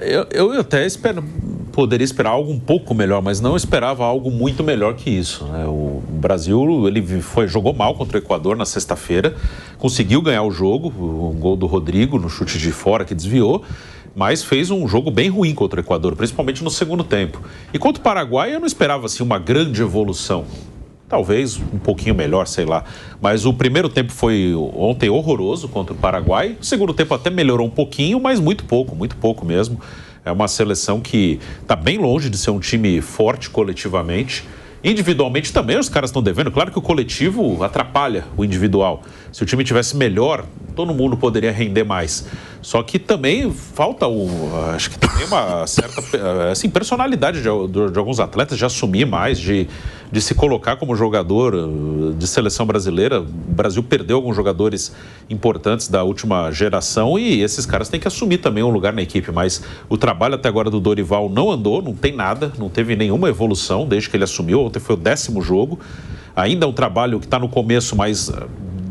Eu até poderia esperar algo um pouco melhor, mas não esperava algo muito melhor que isso, né? O Brasil, ele jogou mal contra o Equador na sexta-feira, conseguiu ganhar o jogo, um gol do Rodrigo no chute de fora que desviou, mas fez um jogo bem ruim contra o Equador, principalmente no segundo tempo. E contra o Paraguai eu não esperava assim, uma grande evolução. Talvez um pouquinho melhor, sei lá. Mas o primeiro tempo foi ontem horroroso contra o Paraguai. O segundo tempo até melhorou um pouquinho, mas muito pouco mesmo. É uma seleção que está bem longe de ser um time forte coletivamente. Individualmente também os caras estão devendo. Claro que o coletivo atrapalha o individual. Se o time tivesse melhor, todo mundo poderia render mais. Só que também falta acho que também uma certa assim, personalidade de alguns atletas de assumir mais, de se colocar como jogador de seleção brasileira. O Brasil perdeu alguns jogadores importantes da última geração e esses caras têm que assumir também um lugar na equipe. Mas o trabalho até agora do Dorival não andou, não tem nada, não teve nenhuma evolução desde que ele assumiu. Ontem foi o 10º jogo. Ainda é um trabalho que está no começo, mas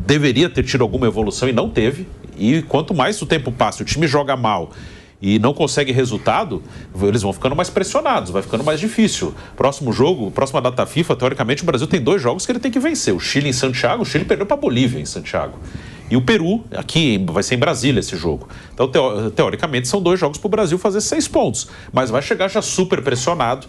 deveria ter tido alguma evolução e não teve. E quanto mais o tempo passa, o time joga mal e não consegue resultado, eles vão ficando mais pressionados, vai ficando mais difícil. Próximo jogo, próxima data FIFA, teoricamente o Brasil tem 2 jogos que ele tem que vencer. O Chile em Santiago, o Chile perdeu para a Bolívia em Santiago. E o Peru, aqui vai ser em Brasília esse jogo. Então, teoricamente, são 2 jogos para o Brasil fazer 6 pontos. Mas vai chegar já super pressionado,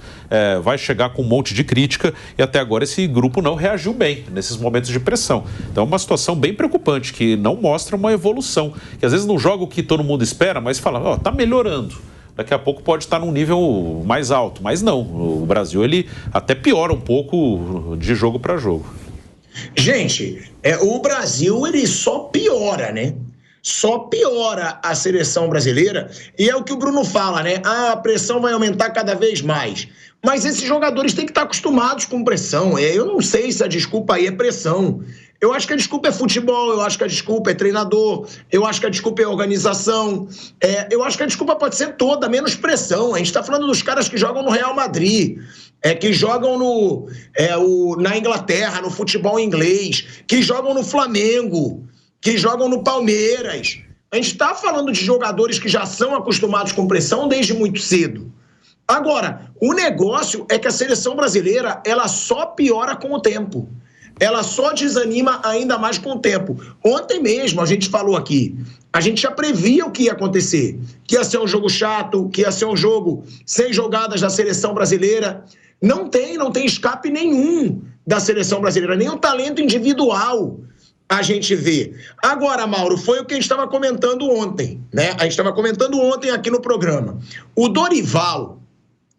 vai chegar com um monte de crítica e até agora esse grupo não reagiu bem nesses momentos de pressão. Então, é uma situação bem preocupante, que não mostra uma evolução. Que às vezes não joga o que todo mundo espera, mas fala, tá melhorando. Daqui a pouco pode estar num nível mais alto. Mas não, o Brasil ele até piora um pouco de jogo para jogo. Gente, o Brasil ele só piora, né? Só piora a seleção brasileira. E é o que o Bruno fala, né? A pressão vai aumentar cada vez mais. Mas esses jogadores têm que estar acostumados com pressão. Eu não sei se a desculpa aí é pressão. Eu acho que a desculpa é futebol, eu acho que a desculpa é treinador, eu acho que a desculpa é organização, eu acho que a desculpa pode ser toda, menos pressão. A gente está falando dos caras que jogam no Real Madrid, que jogam na Inglaterra, no futebol inglês, que jogam no Flamengo, que jogam no Palmeiras. A gente está falando de jogadores que já são acostumados com pressão desde muito cedo. Agora, o negócio é que a seleção brasileira ela só piora com o tempo. Ela só desanima ainda mais com o tempo. Ontem mesmo, a gente falou aqui, a gente já previa o que ia acontecer. Que ia ser um jogo chato, que ia ser um jogo sem jogadas da seleção brasileira. Não tem escape nenhum da seleção brasileira, nem o talento individual a gente vê. Agora, Mauro, foi o que a gente estava comentando ontem, né? A gente estava comentando ontem aqui no programa. O Dorival,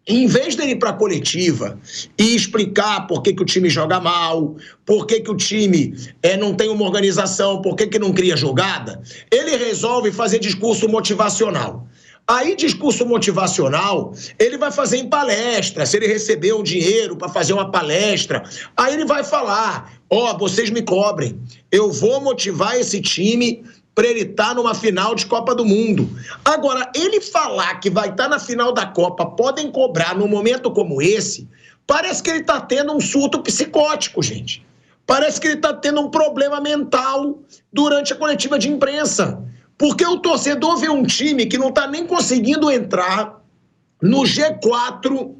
em vez dele ir para a coletiva e explicar por que o time joga mal, por que o time não tem uma organização, por que não cria jogada, ele resolve fazer discurso motivacional. Aí, discurso motivacional, ele vai fazer em palestra, se ele receber um dinheiro para fazer uma palestra, aí ele vai falar, vocês me cobrem, eu vou motivar esse time para ele estar numa final de Copa do Mundo. Agora, ele falar que vai estar na final da Copa, podem cobrar num momento como esse, parece que ele está tendo um surto psicótico, gente. Parece que ele está tendo um problema mental durante a coletiva de imprensa. Porque o torcedor vê um time que não está nem conseguindo entrar no G4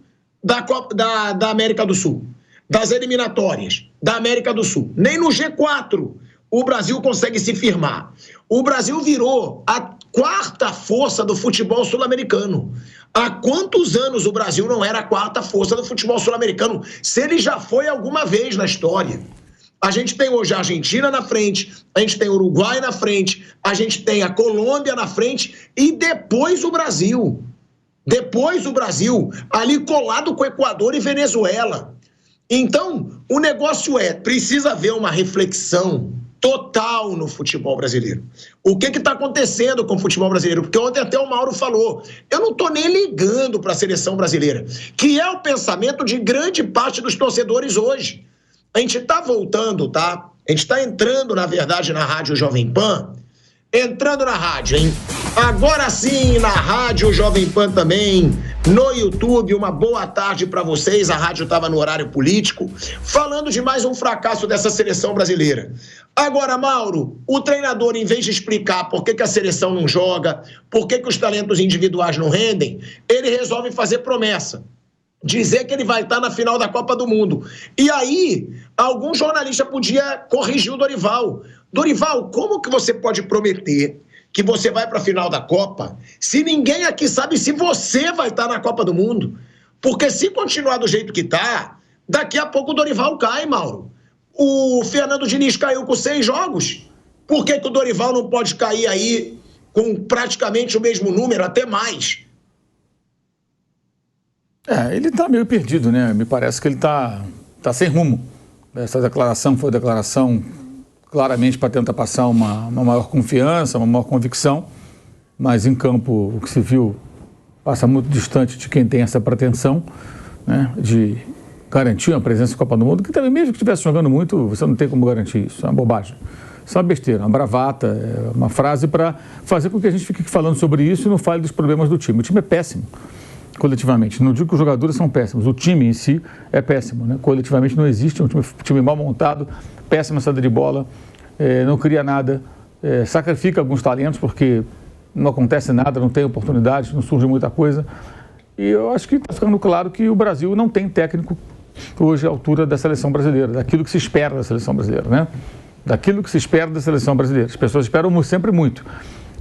da América do Sul, das eliminatórias da América do Sul. Nem no G4 o Brasil consegue se firmar. O Brasil virou a 4ª força do futebol sul-americano. Há quantos anos o Brasil não era a 4ª força do futebol sul-americano? Se ele já foi alguma vez na história. A gente tem hoje a Argentina na frente, a gente tem o Uruguai na frente, a gente tem a Colômbia na frente e depois o Brasil. Depois o Brasil, ali colado com o Equador e Venezuela. Então, o negócio precisa haver uma reflexão total no futebol brasileiro. O que está acontecendo com o futebol brasileiro? Porque ontem até o Mauro falou, eu não estou nem ligando para a seleção brasileira, que é o pensamento de grande parte dos torcedores hoje. A gente está voltando, tá? A gente está entrando, na verdade, na Rádio Jovem Pan, entrando na rádio, hein? Agora sim, na Rádio Jovem Pan também, no YouTube, uma boa tarde para vocês. A rádio estava no horário político, falando de mais um fracasso dessa seleção brasileira. Agora, Mauro, o treinador, em vez de explicar por que a seleção não joga, por que os talentos individuais não rendem, ele resolve fazer promessa. Dizer que ele vai estar na final da Copa do Mundo. E aí, algum jornalista podia corrigir o Dorival. Dorival, como que você pode prometer que você vai para a final da Copa se ninguém aqui sabe se você vai estar na Copa do Mundo? Porque se continuar do jeito que está, daqui a pouco o Dorival cai, Mauro. O Fernando Diniz caiu com 6 jogos. Por que o Dorival não pode cair aí com praticamente o mesmo número, até mais? Ele está meio perdido, né? Me parece que ele está sem rumo. Essa declaração foi uma declaração claramente para tentar passar uma maior confiança, uma maior convicção, mas em campo o que se viu passa muito distante de quem tem essa pretensão, né, de garantir uma presença na Copa do Mundo, que também mesmo que estivesse jogando muito, você não tem como garantir isso, é uma bobagem. Isso é uma besteira, uma bravata, é uma frase para fazer com que a gente fique falando sobre isso e não fale dos problemas do time. O time é péssimo, coletivamente. Não digo que os jogadores são péssimos, o time em si é péssimo, né? Coletivamente não existe um time mal montado, péssima saída de bola, não cria nada, sacrifica alguns talentos porque não acontece nada, não tem oportunidade, não surge muita coisa. E eu acho que está ficando claro que o Brasil não tem técnico hoje à altura da seleção brasileira, daquilo que se espera da seleção brasileira, né? Daquilo que se espera da seleção brasileira. As pessoas esperam sempre muito.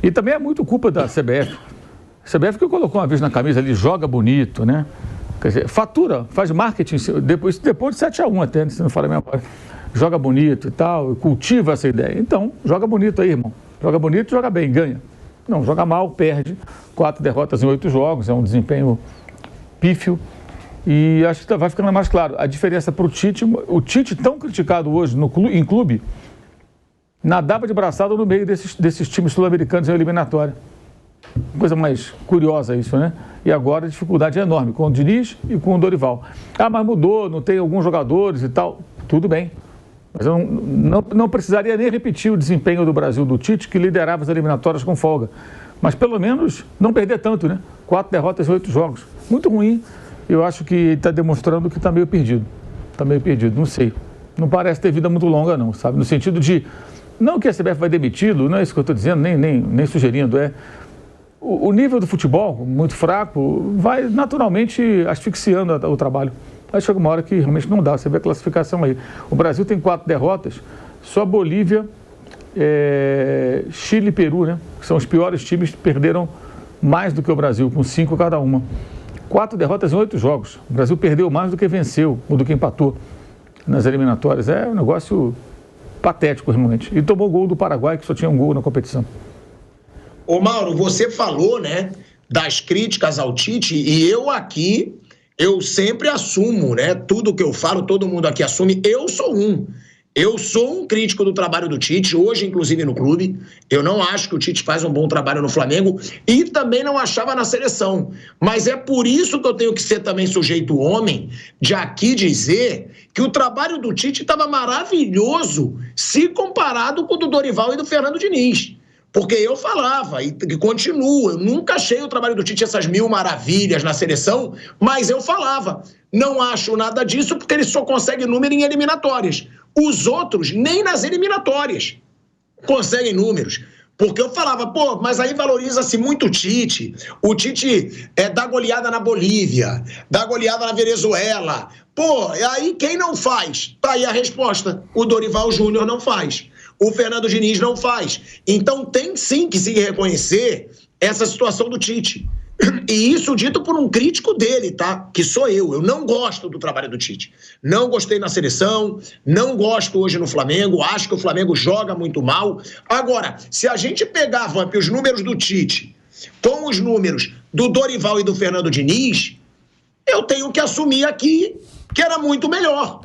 E também é muito culpa da CBF. A CBF que colocou uma vez na camisa ali, joga bonito, né? Quer dizer, fatura, faz marketing, depois de 7-1 até, se não fala a minha memória. Joga bonito e tal, cultiva essa ideia. Então, joga bonito aí, irmão. Joga bonito, joga bem, ganha. Não, joga mal, perde. 4 derrotas em 8 jogos, é um desempenho pífio. E acho que vai ficando mais claro. A diferença para o Tite tão criticado hoje em clube, nadava de braçada no meio desses times sul-americanos em eliminatória. Coisa mais curiosa isso, né? E agora a dificuldade é enorme com o Diniz e com o Dorival. Mas mudou, não tem alguns jogadores e tal. Tudo bem. Mas eu não precisaria nem repetir o desempenho do Brasil do Tite, que liderava as eliminatórias com folga. Mas pelo menos não perder tanto, né? 4 derrotas em 8 jogos. Muito ruim. Eu acho que ele está demonstrando que está meio perdido. Está meio perdido, não sei. Não parece ter vida muito longa, não, sabe? No sentido de, não que a CBF vai demiti-lo, não é isso que eu estou dizendo, nem sugerindo, o nível do futebol, muito fraco, vai naturalmente asfixiando o trabalho. Aí chega uma hora que realmente não dá, você vê a classificação aí. O Brasil tem 4 derrotas, só Bolívia, Chile e Peru, né? Que são os piores times que perderam mais do que o Brasil, com 5 cada uma. 4 derrotas em 8 jogos. O Brasil perdeu mais do que venceu, ou do que empatou nas eliminatórias. É um negócio patético, realmente. E tomou gol do Paraguai, que só tinha um gol na competição. Ô Mauro, você falou, né, das críticas ao Tite, e eu sempre assumo, né, tudo que eu falo, todo mundo aqui assume, eu sou um crítico do trabalho do Tite, hoje inclusive no clube. Eu não acho que o Tite faz um bom trabalho no Flamengo e também não achava na seleção. Mas é por isso que eu tenho que ser também sujeito homem de aqui dizer que o trabalho do Tite estava maravilhoso se comparado com o do Dorival e do Fernando Diniz. Porque eu falava, e continuo, eu nunca achei o trabalho do Tite essas 1000 maravilhas na seleção, mas eu falava, não acho nada disso porque ele só consegue número em eliminatórias. Os outros, nem nas eliminatórias, conseguem números. Porque eu falava, mas aí valoriza-se muito o Tite dá goleada na Bolívia, dá goleada na Venezuela. E aí quem não faz? Tá aí a resposta, o Dorival Júnior não faz. O Fernando Diniz não faz. Então tem sim que se reconhecer essa situação do Tite. E isso dito por um crítico dele, tá? Que sou eu. Eu não gosto do trabalho do Tite. Não gostei na seleção, não gosto hoje no Flamengo, acho que o Flamengo joga muito mal. Agora, se a gente pegar, Vamp, os números do Tite com os números do Dorival e do Fernando Diniz, eu tenho que assumir aqui que era muito melhor.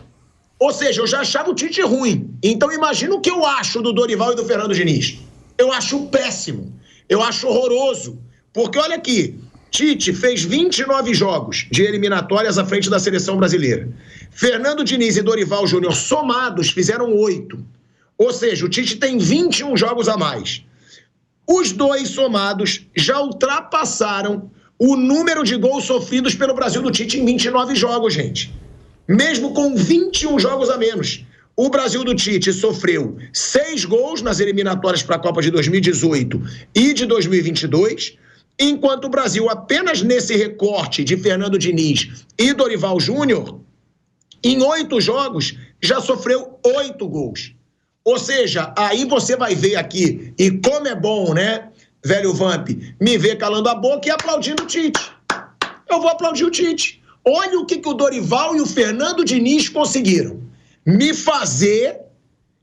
Ou seja, eu já achava o Tite ruim. Então imagina o que eu acho do Dorival e do Fernando Diniz. Eu acho péssimo. Eu acho horroroso. Porque olha aqui, Tite fez 29 jogos de eliminatórias à frente da seleção brasileira. Fernando Diniz e Dorival Júnior somados fizeram 8. Ou seja, o Tite tem 21 jogos a mais. Os dois somados já ultrapassaram o número de gols sofridos pelo Brasil do Tite em 29 jogos, gente. Mesmo com 21 jogos a menos. O Brasil do Tite sofreu 6 gols nas eliminatórias para a Copa de 2018 e de 2022, enquanto o Brasil, apenas nesse recorte de Fernando Diniz e Dorival Júnior, em 8 jogos, já sofreu 8 gols. Ou seja, aí você vai ver aqui, e como é bom, né, velho Vamp, me ver calando a boca e aplaudindo o Tite. Eu vou aplaudir o Tite. Olha o que o Dorival e o Fernando Diniz conseguiram. Me fazer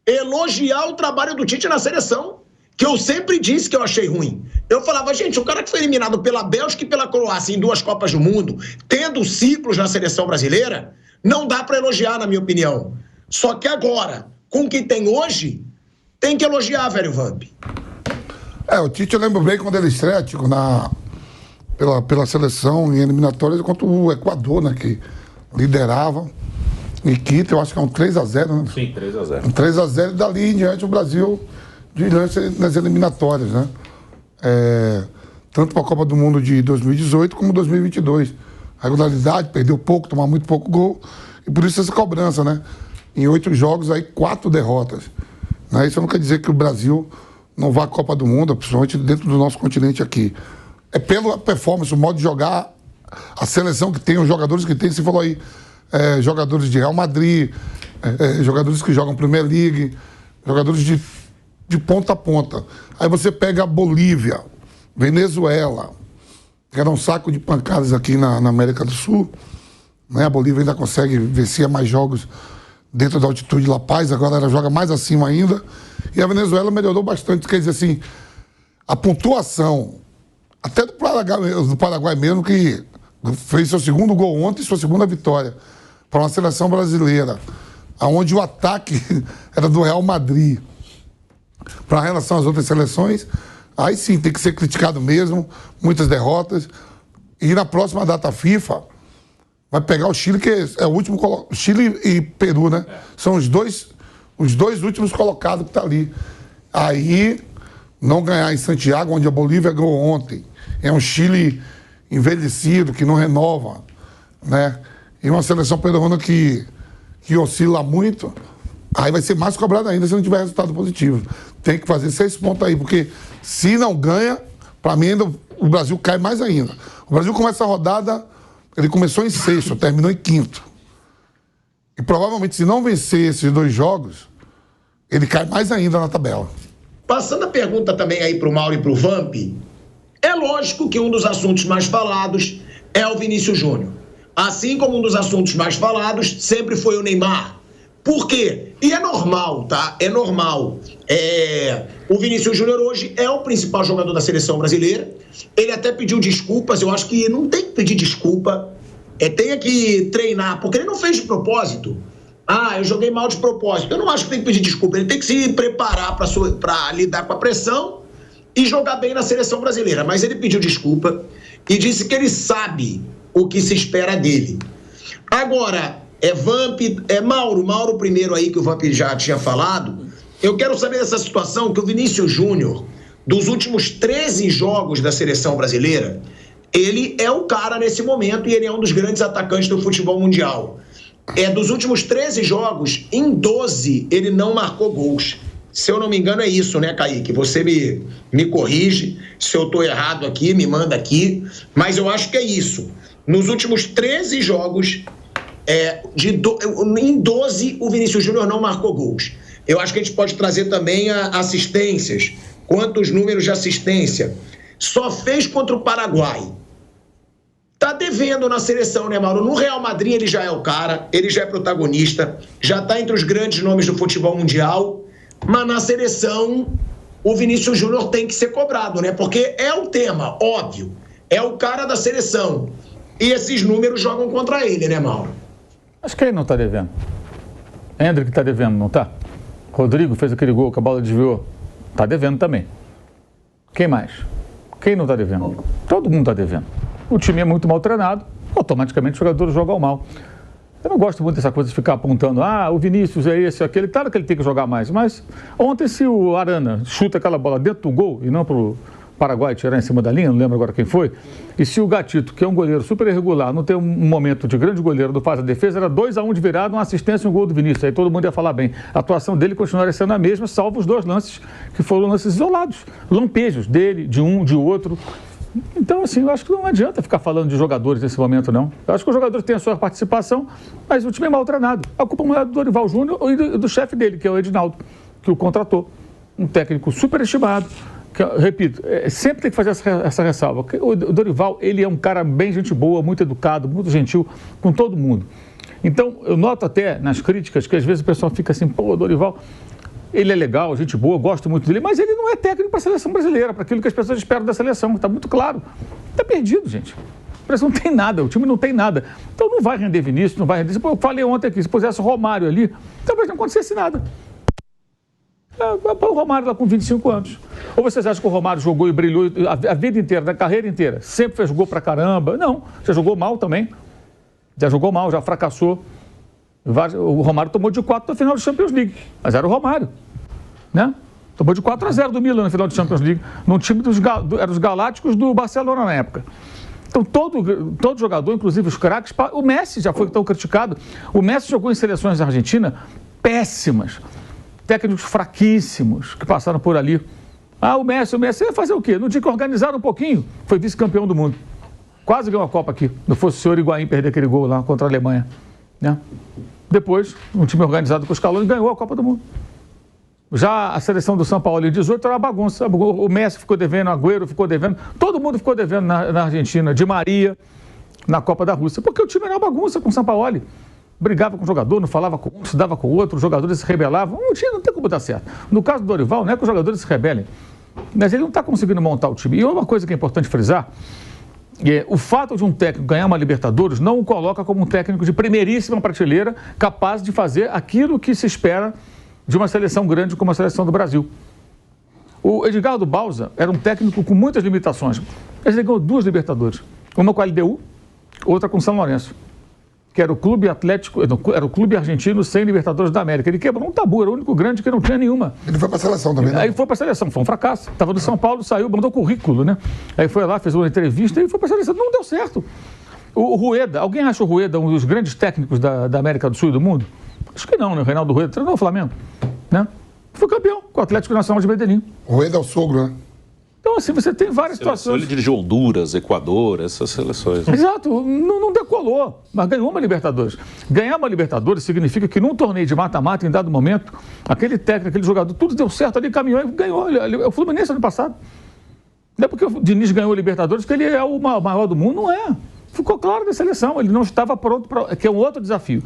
elogiar o trabalho do Tite na seleção, que eu sempre disse que eu achei ruim. Eu falava, gente, o cara que foi eliminado pela Bélgica e pela Croácia em 2 Copas do Mundo, tendo ciclos na seleção brasileira, não dá para elogiar, na minha opinião. Só que agora, com o que tem hoje, tem que elogiar, velho Vamp. O Tite, eu lembro bem quando ele estreia, Tico, pela seleção em eliminatórias contra o Equador, né, que liderava. Em Quito, eu acho que é um 3-0, né? Sim, 3-0. Um 3-0 e dali em diante o Brasil diante nas eliminatórias, né? Tanto para a Copa do Mundo de 2018 como 2022. A regularidade, perdeu pouco, tomar muito pouco gol. E por isso essa cobrança, né? Em 8 jogos, aí 4 derrotas. Né? Isso não quer dizer que o Brasil não vá à Copa do Mundo, principalmente dentro do nosso continente aqui. É pela performance, o modo de jogar, a seleção que tem, os jogadores que tem, você falou aí, jogadores de Real Madrid, jogadores que jogam Premier League, jogadores de ponta a ponta. Aí você pega a Bolívia, Venezuela, que era um saco de pancadas aqui na América do Sul, né? A Bolívia ainda consegue vencer mais jogos dentro da altitude de La Paz, agora ela joga mais acima ainda, e a Venezuela melhorou bastante, quer dizer assim, a pontuação, até do Paraguai mesmo, que fez seu segundo gol ontem, sua segunda vitória para uma seleção brasileira, onde o ataque era do Real Madrid. Para relação às outras seleções, aí sim tem que ser criticado mesmo, muitas derrotas. E na próxima data FIFA, vai pegar o Chile, que é o último, Chile e Peru, né? São os dois últimos colocados que estão ali. Aí, não ganhar em Santiago, onde a Bolívia ganhou ontem. É um Chile envelhecido, que não renova, né? E uma seleção peruana que oscila muito, aí vai ser mais cobrado ainda se não tiver resultado positivo. Tem que fazer 6 pontos aí, porque se não ganha, para mim ainda o Brasil cai mais ainda. O Brasil começa a rodada, ele começou em 6º, terminou em 5º. E provavelmente se não vencer esses 2 jogos, ele cai mais ainda na tabela. Passando a pergunta também aí pro Mauro e pro Vamp, é lógico que um dos assuntos mais falados é o Vinícius Júnior. Assim como um dos assuntos mais falados sempre foi o Neymar. Por quê? E é normal, tá? É normal. O Vinícius Júnior hoje é o principal jogador da seleção brasileira. Ele até pediu desculpas. Eu acho que não tem que pedir desculpa. Tem que treinar, porque ele não fez de propósito. Eu joguei mal de propósito. Eu não acho que tem que pedir desculpa. Ele tem que se preparar para lidar com a pressão e jogar bem na seleção brasileira. Mas ele pediu desculpa e disse que ele sabe o que se espera dele. Agora, Vamp, Mauro primeiro aí, que o Vamp já tinha falado, eu quero saber dessa situação que o Vinícius Júnior, dos últimos 13 jogos da seleção brasileira, ele é o cara nesse momento e ele é um dos grandes atacantes do futebol mundial. Dos últimos 13 jogos, em 12 ele não marcou gols. Se eu não me engano é isso, né, Kaique? Você me corrige, se eu tô errado aqui, me aqui, mas eu acho que é isso. Nos últimos 13 jogos, em 12, o Vinícius Júnior não marcou gols. Eu acho que a gente pode trazer também assistências. Quantos números de assistência? Só fez contra o Paraguai. Tá devendo na seleção, né, Mauro? No Real Madrid ele já é o cara, ele já é protagonista, já tá entre os grandes nomes do futebol mundial, mas na seleção o Vinícius Júnior tem que ser cobrado, né? Porque é o tema, óbvio. É o cara da seleção. E esses números jogam contra ele, né, Mauro? Acho que ele não está devendo. Hendrick está devendo, não está? Rodrigo fez aquele gol que a bola desviou. Está devendo também. Quem mais? Quem não está devendo? Todo mundo está devendo. O time é muito mal treinado, automaticamente os jogadores jogam mal. Eu não gosto muito dessa coisa de ficar apontando, o Vinícius é esse, aquele. Claro que ele tem que jogar mais, mas ontem se o Arana chuta aquela bola dentro do gol e não pro Paraguai tirar em cima da linha, não lembro agora quem foi, e se o Gatito, que é um goleiro super irregular, não tem um momento de grande goleiro, não faz a defesa, era 2-1 de virada, uma assistência e um gol do Vinícius, aí todo mundo ia falar bem. A atuação dele continuaria sendo a mesma, salvo os 2 lances que foram lances isolados, lampejos dele, de um, de outro. Então, assim, eu acho que não adianta ficar falando de jogadores nesse momento, não. Eu acho que os jogadores têm a sua participação, mas o time é mal treinado. A culpa não é do Dorival Júnior e do chefe dele, que é o Edinaldo, que o contratou. Um técnico superestimado, que, repito, sempre tem que fazer essa ressalva. O Dorival, ele é um cara bem gente boa, muito educado, muito gentil com todo mundo. Então, eu noto até nas críticas que às vezes o pessoal fica assim, pô, Dorival... Ele é legal, gente boa, gosto muito dele, mas ele não é técnico para a seleção brasileira, para aquilo que as pessoas esperam da seleção. Está muito claro. Está perdido, gente. Parece que não tem nada, o time não tem nada. Então não vai render Vinícius, não vai render... Eu falei ontem aqui, se pusesse o Romário ali, talvez não acontecesse nada. O Romário lá com 25 anos. Ou vocês acham que o Romário jogou e brilhou a vida inteira, da carreira inteira? Sempre fez gol pra caramba? Não, já jogou mal também. Já jogou mal, já fracassou. O Romário tomou de 4 no final do Champions League, mas era o Romário, né? Tomou de 4-0 do Milan no final do Champions League, num time eram os Galácticos do Barcelona na época. Então todo jogador, inclusive os craques, o Messi já foi tão criticado, o Messi jogou em seleções da Argentina péssimas, técnicos fraquíssimos que passaram por ali. O Messi ia fazer o quê? No dia que organizaram um pouquinho, foi vice-campeão do mundo. Quase ganhou a Copa aqui, não fosse o senhor Higuaín perder aquele gol lá contra a Alemanha. Né? Depois, um time organizado com os Scaloni ganhou a Copa do Mundo. Já a seleção do São Paulo em 18 era uma bagunça. O Messi ficou devendo, o Agüero ficou devendo, todo mundo ficou devendo na Argentina, Di Maria, na Copa da Rússia, porque o time era uma bagunça com o São Paulo. Brigava com o jogador, não falava com um, se dava com o outro, os jogadores se rebelavam. O time não tem como dar certo. No caso do Dorival, não é que os jogadores se rebelem, mas ele não está conseguindo montar o time. E uma coisa que é importante frisar, o fato de um técnico ganhar uma Libertadores não o coloca como um técnico de primeiríssima prateleira, capaz de fazer aquilo que se espera de uma seleção grande como a seleção do Brasil. O Edgardo Bauza era um técnico com muitas limitações. Ele ganhou 2 Libertadores, uma com a LDU, outra com o São Lourenço, que era o clube era o clube argentino sem Libertadores da América. Ele quebrou um tabu, era o único grande que não tinha nenhuma. Ele foi para a seleção também, né? Aí foi para a seleção, foi um fracasso. Estava no São Paulo, saiu, mandou currículo, né? Aí foi lá, fez uma entrevista e foi para a seleção. Não deu certo. O Rueda, alguém acha o Rueda um dos grandes técnicos da América do Sul e do mundo? Acho que não, né? O Reinaldo Rueda treinou o Flamengo, né? Foi campeão com o Atlético Nacional de Medellín. O Rueda é o sogro, né? Então, assim, você tem várias situações. Ele dirigiu Honduras, Equador, essas seleções. Exato, não decolou, mas ganhou uma Libertadores. Ganhar uma Libertadores significa que num torneio de mata-mata, em dado momento, aquele técnico, aquele jogador, tudo deu certo ali, caminhou e ganhou. O Fluminense ano passado. Não é porque o Diniz ganhou a Libertadores que ele é o maior do mundo, não é. Ficou claro na seleção, ele não estava pronto para... Que é um outro desafio.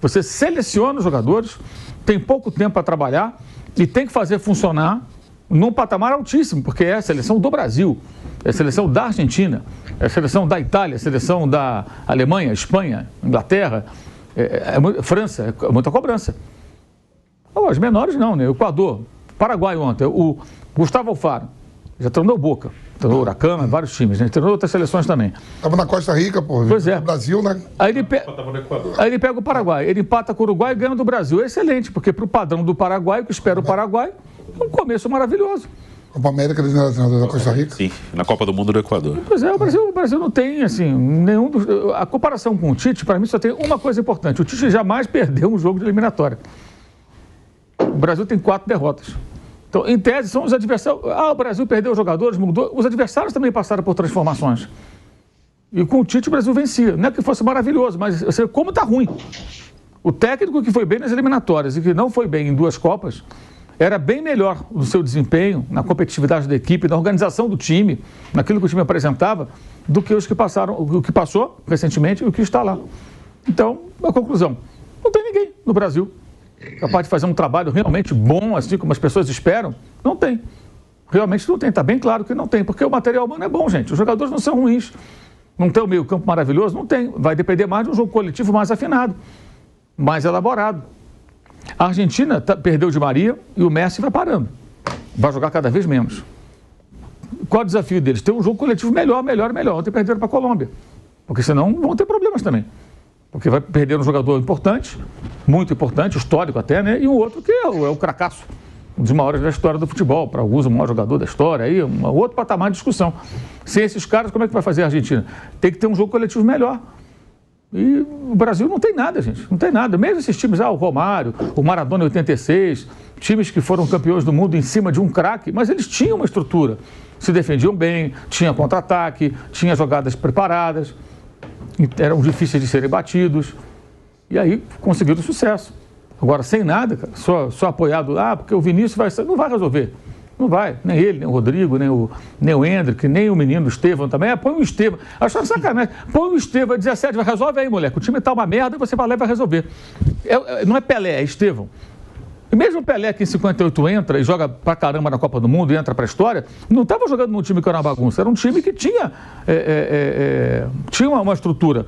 Você seleciona os jogadores, tem pouco tempo para trabalhar e tem que fazer funcionar num patamar altíssimo, porque é a seleção do Brasil, é a seleção da Argentina, é a seleção da Itália, é a seleção da Alemanha, Espanha, Inglaterra, França, é muita cobrança. Os menores não, né? O Equador, Paraguai ontem, o Gustavo Alfaro, já treinou Boca, treinou Huracan, vários times, né? Treinou outras seleções também. Estava na Costa Rica, pô. Pois é. No Brasil, né? Aí ele pega o Paraguai, ele empata com o Uruguai e ganha do Brasil. É excelente, porque para o padrão do Paraguai, o que espera o Paraguai, é um começo maravilhoso. Copa América da Costa Rica? Sim, na Copa do Mundo do Equador. Pois é, o Brasil não tem, assim, nenhum dos... A comparação com o Tite, para mim, só tem uma coisa importante. O Tite jamais perdeu um jogo de eliminatória. O Brasil tem 4 derrotas. Então, em tese, são os adversários... o Brasil perdeu os jogadores, mudou. Os adversários também passaram por transformações. E com o Tite, o Brasil vencia. Não é que fosse maravilhoso, mas você, como está ruim. O técnico que foi bem nas eliminatórias e que não foi bem em 2 Copas... era bem melhor no seu desempenho, na competitividade da equipe, na organização do time, naquilo que o time apresentava, do que os que passaram, o que passou recentemente e o que está lá. Então, a conclusão, não tem ninguém no Brasil capaz de fazer um trabalho realmente bom, assim como as pessoas esperam. Não tem. Realmente não tem. Está bem claro que não tem, porque o material humano é bom, gente. Os jogadores não são ruins. Não tem o meio-campo maravilhoso? Não tem. Vai depender mais de um jogo coletivo mais afinado, mais elaborado. A Argentina perdeu Di Maria e o Messi vai parando. Vai jogar cada vez menos. Qual é o desafio deles? Ter um jogo coletivo melhor. Ontem perderam para a Colômbia. Porque senão vão ter problemas também. Porque vai perder um jogador importante, muito importante, histórico até, né? E um outro que é o cracaço, um dos maiores da história do futebol, para alguns o maior jogador da história, aí um outro patamar de discussão. Sem esses caras, como é que vai fazer a Argentina? Tem que ter um jogo coletivo melhor. E o Brasil não tem nada, gente, não tem nada. Mesmo esses times, o Romário, o Maradona em 86, times que foram campeões do mundo em cima de um craque, mas eles tinham uma estrutura, se defendiam bem, tinha contra-ataque, tinha jogadas preparadas, eram difíceis de serem batidos, e aí conseguiram sucesso. Agora, sem nada, cara, só apoiado, porque o Vinícius não vai resolver. Não vai, nem ele, nem o Rodrigo, nem o Hendrick, nem o menino, o Estevão também. Põe o Estevão. Acho sacanagem. Põe o Estevão, 17, resolve aí, moleque. O time tá uma merda, você vai lá e vai resolver. Não é Pelé, é Estevão. E mesmo o Pelé, que em 58 entra e joga pra caramba na Copa do Mundo e entra pra história, não estava jogando num time que era uma bagunça. Era um time que tinha uma estrutura.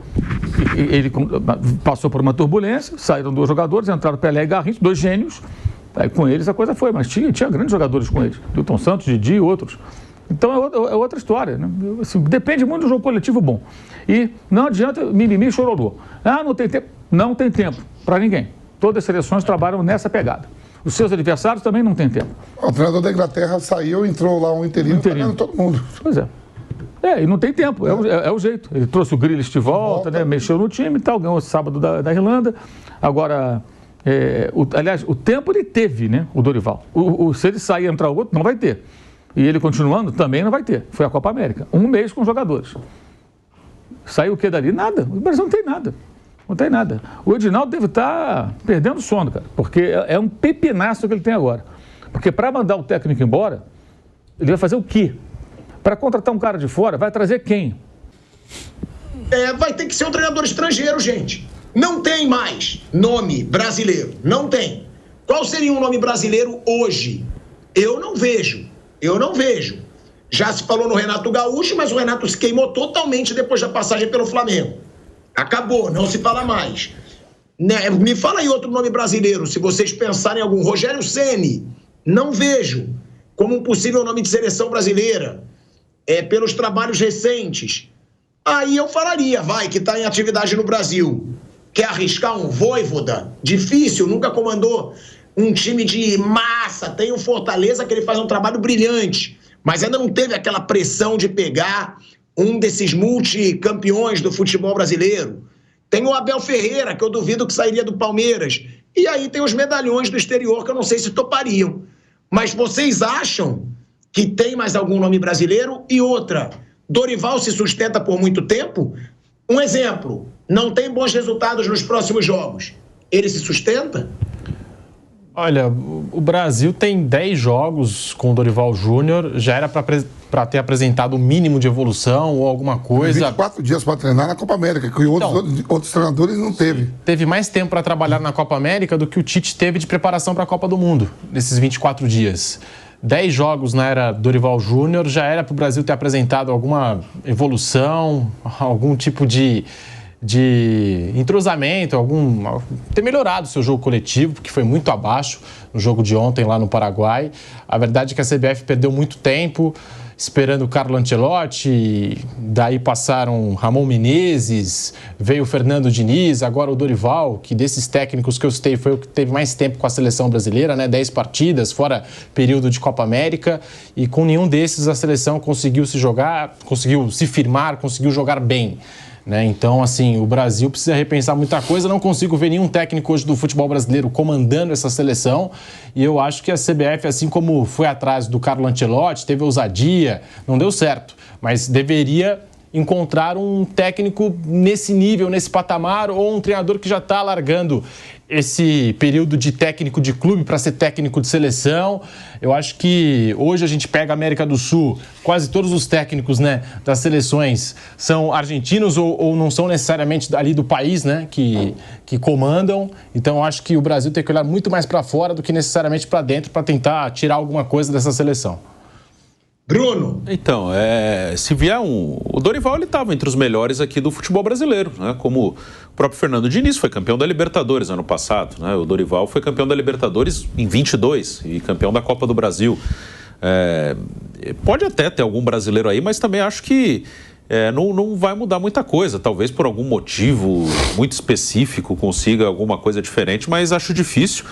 Ele passou por uma turbulência, saíram 2 jogadores, entraram Pelé e Garrincha, 2 gênios. Aí, com eles a coisa foi, mas tinha grandes jogadores com eles. Milton Santos, Didi e outros. Então é outra história, né? Assim, depende muito do jogo coletivo bom. E não adianta mimimi e chororô. Não tem tempo. Não tem tempo para ninguém. Todas as seleções trabalham nessa pegada. Os seus adversários também não têm tempo. O treinador da Inglaterra saiu, entrou lá um interino, todo mundo. Pois é. E não tem tempo, é o jeito. Ele trouxe o Grealish de volta, né? Mexeu no time e tal, ganhou sábado da Irlanda. Agora... aliás, o tempo ele teve, né, o Dorival. Se ele sair e entrar outro, não vai ter. E ele continuando, também não vai ter. Foi a Copa América. 1 mês com jogadores. Saiu o que dali? Nada. O Brasil não tem nada. Não tem nada. O Edinaldo deve estar perdendo sono, cara, porque é um pepinaço que ele tem agora. Porque para mandar o técnico embora, ele vai fazer o quê? Para contratar um cara de fora, vai trazer quem? Vai ter que ser um treinador estrangeiro, gente. Não tem mais nome brasileiro. Não tem. Qual seria um nome brasileiro hoje? Eu não vejo. Já se falou no Renato Gaúcho, mas o Renato se queimou totalmente depois da passagem pelo Flamengo. Acabou, não se fala mais. Me fala aí outro nome brasileiro, se vocês pensarem em algum. Rogério Ceni, não vejo como um possível nome de seleção brasileira. Pelos trabalhos recentes. Aí eu falaria, que está em atividade no Brasil. Quer arriscar um Vojvoda? Difícil, nunca comandou um time de massa. Tem o Fortaleza, que ele faz um trabalho brilhante, mas ainda não teve aquela pressão de pegar um desses multicampeões do futebol brasileiro. Tem o Abel Ferreira, que eu duvido que sairia do Palmeiras. E aí tem os medalhões do exterior, que eu não sei se topariam. Mas vocês acham que tem mais algum nome brasileiro? E outra, Dorival se sustenta por muito tempo? Um exemplo, não tem bons resultados nos próximos jogos. Ele se sustenta? Olha, o Brasil tem 10 jogos com o Dorival Júnior, já era para ter apresentado o mínimo de evolução ou alguma coisa. 24 dias para treinar na Copa América, que outros treinadores não teve. Teve mais tempo para trabalhar na Copa América do que o Tite teve de preparação para a Copa do Mundo, nesses 24 dias. 10 jogos na era Dorival Júnior, já era para o Brasil ter apresentado alguma evolução, algum tipo de entrosamento, ter melhorado o seu jogo coletivo, porque foi muito abaixo no jogo de ontem lá no Paraguai. A verdade é que a CBF perdeu muito tempo esperando o Carlo Ancelotti, daí passaram Ramon Menezes, veio o Fernando Diniz, agora o Dorival, que desses técnicos que eu citei foi o que teve mais tempo com a seleção brasileira, né? 10 partidas, fora período de Copa América, e com nenhum desses a seleção conseguiu se firmar, conseguiu jogar bem. Então, assim, o Brasil precisa repensar muita coisa. Não consigo ver nenhum técnico hoje do futebol brasileiro comandando essa seleção. E eu acho que a CBF, assim como foi atrás do Carlo Ancelotti, teve ousadia, não deu certo. Mas deveria encontrar um técnico nesse nível, nesse patamar, ou um treinador que já está largando esse período de técnico de clube para ser técnico de seleção. Eu acho que hoje a gente pega a América do Sul, quase todos os técnicos, das seleções são argentinos ou não são necessariamente ali do país, que comandam. Então eu acho que o Brasil tem que olhar muito mais para fora do que necessariamente para dentro para tentar tirar alguma coisa dessa seleção. Bruno. Então, se vier o Dorival, ele estava entre os melhores aqui do futebol brasileiro, como o próprio Fernando Diniz foi campeão da Libertadores ano passado, o Dorival foi campeão da Libertadores em 22 e campeão da Copa do Brasil. Pode até ter algum brasileiro aí, mas também acho que não vai mudar muita coisa. Talvez por algum motivo muito específico consiga alguma coisa diferente, mas acho difícil.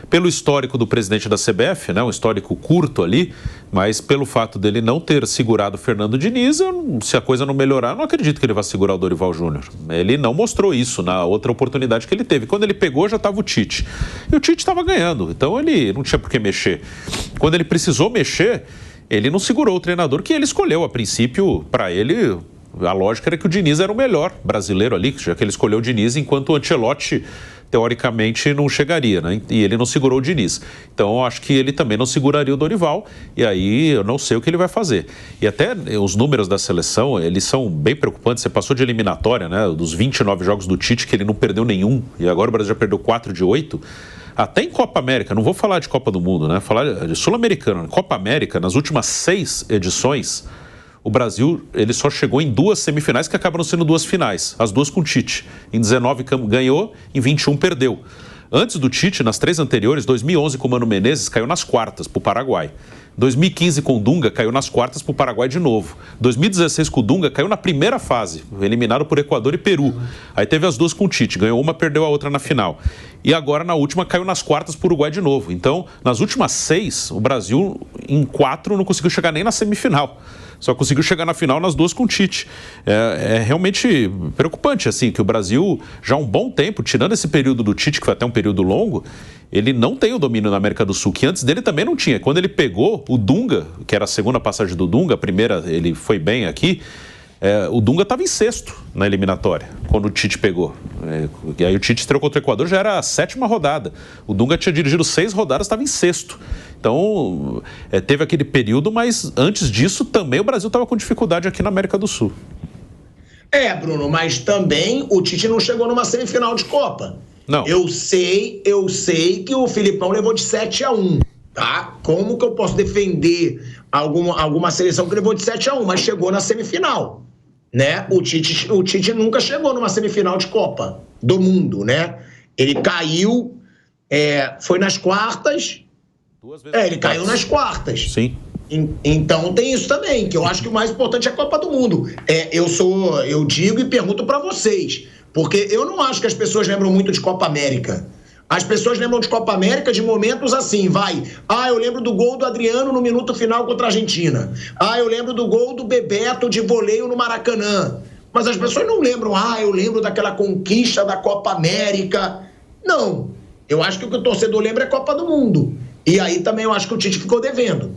Pelo histórico do presidente da CBF, né, um histórico curto ali, mas pelo fato dele não ter segurado o Fernando Diniz, se a coisa não melhorar, não acredito que ele vá segurar o Dorival Júnior. Ele não mostrou isso na outra oportunidade que ele teve. Quando ele pegou, já estava o Tite. E o Tite estava ganhando, então ele não tinha por que mexer. Quando ele precisou mexer, ele não segurou o treinador que ele escolheu. A princípio, para ele, a lógica era que o Diniz era o melhor brasileiro ali, já que ele escolheu o Diniz, enquanto o Ancelotti teoricamente não chegaria, né? E ele não segurou o Diniz. Então, eu acho que ele também não seguraria o Dorival, e aí eu não sei o que ele vai fazer. E até os números da seleção, eles são bem preocupantes. Você passou de eliminatória, né? Dos 29 jogos do Tite, que ele não perdeu nenhum, e agora o Brasil já perdeu 4 de 8. Até em Copa América, não vou falar de Copa do Mundo, né? Falar de Sul-Americano. Copa América, nas últimas 6 edições, o Brasil ele só chegou em 2 semifinais que acabam sendo 2 finais, as 2 com o Tite. Em 19 ganhou, em 21 perdeu. Antes do Tite, nas 3 anteriores, 2011 com o Mano Menezes caiu nas quartas para o Paraguai. 2015 com o Dunga caiu nas quartas para o Paraguai de novo. 2016 com o Dunga caiu na primeira fase, eliminado por Equador e Peru. Aí teve as 2 com o Tite, ganhou uma, perdeu a outra na final. E agora na última caiu nas quartas para o Uruguai de novo. Então, nas últimas 6, o Brasil em 4 não conseguiu chegar nem na semifinal. Só conseguiu chegar na final nas 2 com o Tite. É realmente preocupante, assim, que o Brasil, já há um bom tempo, tirando esse período do Tite, que foi até um período longo, ele não tem o domínio na América do Sul, que antes dele também não tinha. Quando ele pegou o Dunga, que era a segunda passagem do Dunga, a primeira ele foi bem aqui, o Dunga estava em 6º na eliminatória, quando o Tite pegou. E aí o Tite estreou contra o Equador, já era a 7ª rodada. O Dunga tinha dirigido 6 rodadas, estava em 6º. Então, teve aquele período, mas antes disso também o Brasil estava com dificuldade aqui na América do Sul. Bruno, mas também o Tite não chegou numa semifinal de Copa. Não. Eu sei que o Filipão levou de 7-1, tá? Como que eu posso defender alguma seleção que levou de 7-1, mas chegou na semifinal, né? O Tite nunca chegou numa semifinal de Copa do Mundo, né? Ele caiu, foi nas quartas. 2 vezes ele caiu nas quartas. Sim. Então tem isso também, que eu acho que o mais importante é a Copa do Mundo. Eu digo e pergunto pra vocês, porque eu não acho que as pessoas lembram muito de Copa América. As pessoas lembram de Copa América de momentos assim, eu lembro do gol do Adriano no minuto final contra a Argentina. Eu lembro do gol do Bebeto de voleio no Maracanã. Mas as pessoas não lembram, eu lembro daquela conquista da Copa América. Não, eu acho que o que o torcedor lembra é Copa do Mundo. E aí também eu acho que o Tite ficou devendo.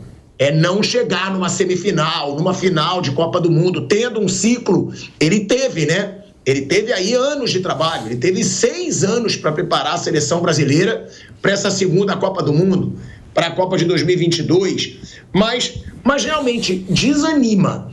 Não chegar numa semifinal, numa final de Copa do Mundo, tendo um ciclo, ele teve, né? Ele teve aí anos de trabalho, ele teve 6 anos para preparar a seleção brasileira para essa segunda Copa do Mundo, para a Copa de 2022, mas realmente desanima,